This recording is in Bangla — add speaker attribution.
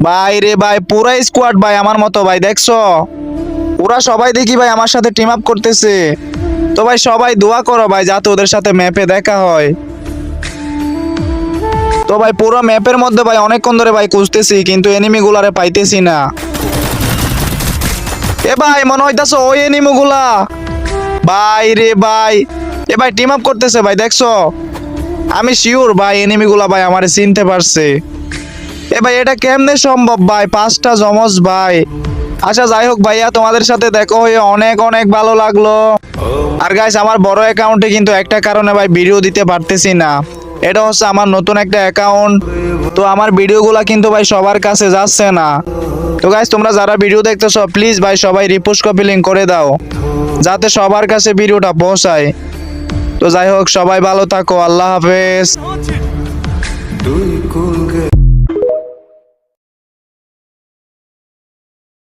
Speaker 1: ভাই রে ভাই, পুরা স্কোয়াড ভাই আমার মতো ভাই, দেখছো ওরা সবাই দেখি ভাই আমার সাথে টিম আপ করতেছে। তো ভাই সবাই দোয়া করো ভাই যাতে ওদের সাথে ম্যাপে দেখা হয়। তো ভাই পুরো ম্যাপের মধ্যে ভাই অনেকক্ষণ ধরে ভাই খুঁজতেছি কিন্তু এনিমি গুলারে পাইতেছি না। এ ভাই মনে হইতাছে ওই এনিমি গুলা। ভাই রে ভাই, এ ভাই টিম আপ করতেছে ভাই, দেখছো আমি শিওর ভাই এনিমি গুলা ভাই আমারে চিনতে পারছে। এ ভাই এটা কেমনে সম্ভব ভাই, পাঁচটা জমজ ভাই। আচ্ছা যাই হোক ভাইয়া, তোমাদের সাথে দেখা হয়ে অনেক অনেক ভালো লাগলো। আর গাইস আমার বড় অ্যাকাউন্টে কিন্তু একটা কারণে ভাই ভিডিও দিতে পারতেছি না, এটা হচ্ছে আমার নতুন একটা অ্যাকাউন্ট। তো আমার ভিডিওগুলা কিন্তু ভাই সবার কাছে যাচ্ছে না। তো গাইস তোমরা যারা ভিডিও দেখতেছো প্লিজ ভাই সবাই রিপোস্ট কপি লিংক করে দাও যাতে সবার কাছে ভিডিওটা পৌঁছায়। তো যাই হোক সবাই ভালো থাকো, আল্লাহ হাফেজ।